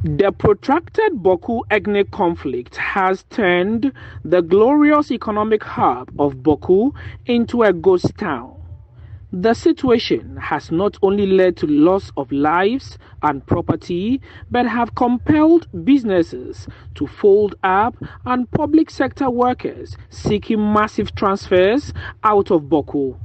The protracted Bawku ethnic conflict has turned the glorious economic hub of Bawku into a ghost town. The situation has not only led to loss of lives and property, but have compelled businesses to fold up and public sector workers seeking massive transfers out of Bawku.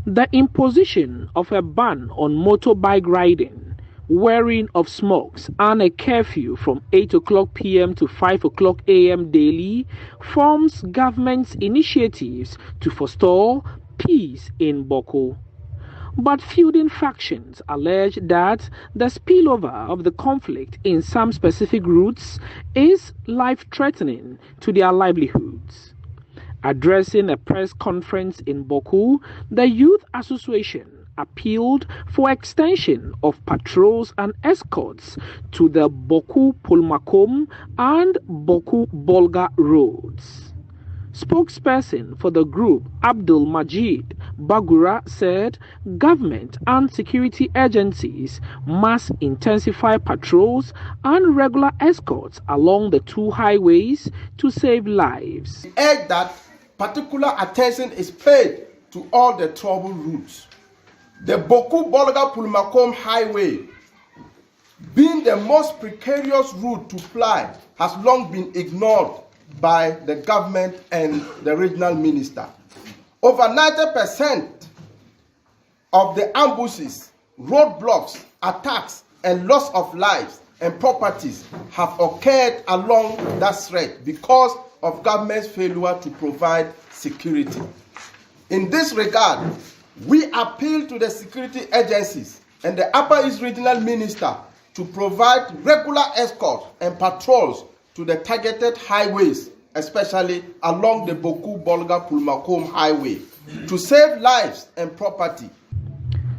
The imposition of a ban on motorbike riding, wearing of smokes, and a curfew from 8 o'clock p.m. to 5 o'clock a.m. daily forms government's initiatives to forestall peace in Bawku. But feuding factions allege that the spillover of the conflict in some specific routes is life-threatening to their livelihoods. Addressing a press conference in Bawku, the Youth Association appealed for extension of patrols and escorts to the Bawku-Pulimakom and Bawku-Bolga roads. Spokesperson for the group, Abdul Majid Bagura, said government and security agencies must intensify patrols and regular escorts along the two highways to save lives. We urge that particular attention is paid to all the trouble routes. The Bawku-Bolga-Pulimakom highway, being the most precarious route to fly, has long been ignored by the government and the regional minister. Over 90% of the ambushes, roadblocks, attacks, and loss of lives and properties have occurred along that stretch because of government's failure to provide security. In this regard, we appeal to the security agencies and the Upper East Regional Minister to provide regular escorts and patrols to the targeted highways, especially along the Bawku-Bolga-Pulimakom highway, to save lives and property.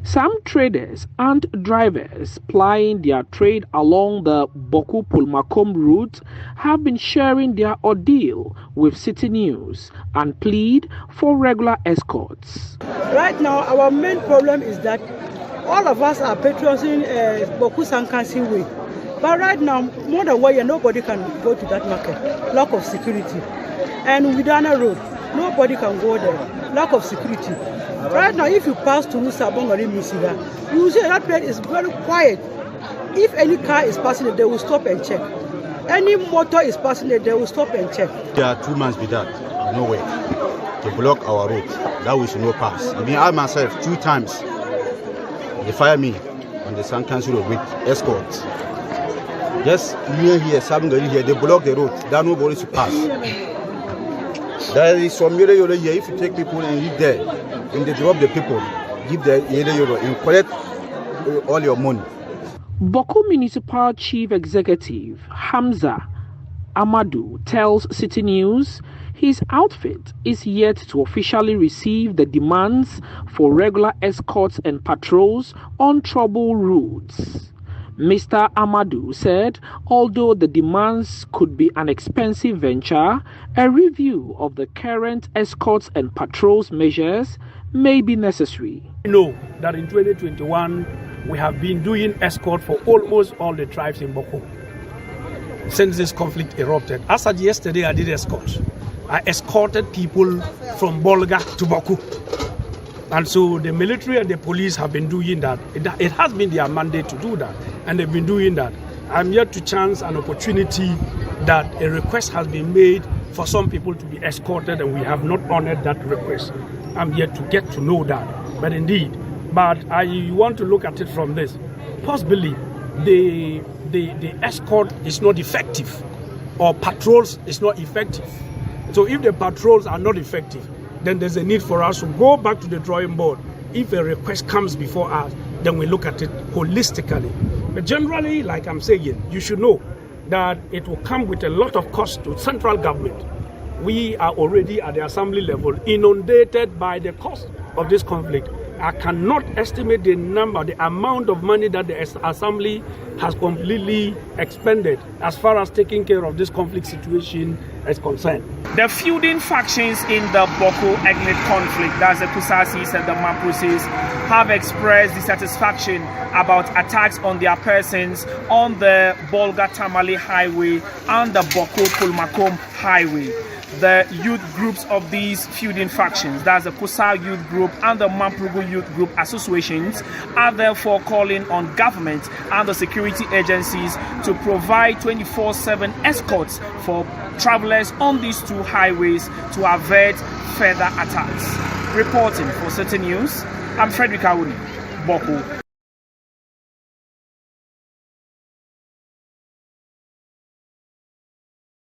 Some traders and drivers plying their trade along the Bawku-Pulimakom route have been sharing their ordeal with City News and plead for regular escorts. Right now, our main problem is that all of us are patroning Bawku-Sankansi way. But right now, more than 1 year, nobody can go to that market. Lack of security. And Widana Road, nobody can go there. Lack of security. Right now, if you pass through Sabong or Misiga, you will see that place is very quiet. If any car is passing it, they will stop and check. Any motor is passing it, they will stop and check. There are 2 months with that, no way, to block our road. That we should not pass. I myself, 2 times, they fire me on the Sankansi road with escorts. Just near here, Sabong here, they block the road. There nobody to pass. There is some euro here. If you take people and leave there, and they drop the people, give the euro and collect all your money. Bawku Municipal Chief Executive Hamza Amadou tells City News his outfit is yet to officially receive the demands for regular escorts and patrols on trouble routes. Mr. Amadou said although the demands could be an expensive venture, a review of the current escorts and patrols measures may be necessary. We know that in 2021 we have been doing escort for almost all the tribes in Bawku since this conflict erupted. As of yesterday, I did escort. I escorted people from Bolga to Bawku. And so the military and the police have been doing that. It has been their mandate to do that, and they've been doing that. I'm yet to chance an opportunity that a request has been made for some people to be escorted, and we have not honored that request. I'm yet to get to know that. But I want to look at it from this. Possibly the escort is not effective, or patrols is not effective. So if the patrols are not effective, then there's a need for us to go back to the drawing board. If a request comes before us, then we look at it holistically. But generally, like I'm saying, you should know that it will come with a lot of cost to central government. We are already at the assembly level inundated by the cost of this conflict. I cannot estimate the number, the amount of money that the assembly has completely expended as far as taking care of this conflict situation is concerned. The feuding factions in the Bawku-Ethnic conflict, that's the Kusasis and the Mamprosis, have expressed dissatisfaction about attacks on their persons on the Bolga-Tamale Highway and the Bawku-Pulimakom Highway. The youth groups of these feuding factions, that's the Kusa Youth Group and the Mamprugu Youth Group associations, are therefore calling on government and the security agencies to provide 24/7 escorts for travelers on these two highways to avert further attacks. Reporting for City News, I'm Frederick Awuni, Bawku.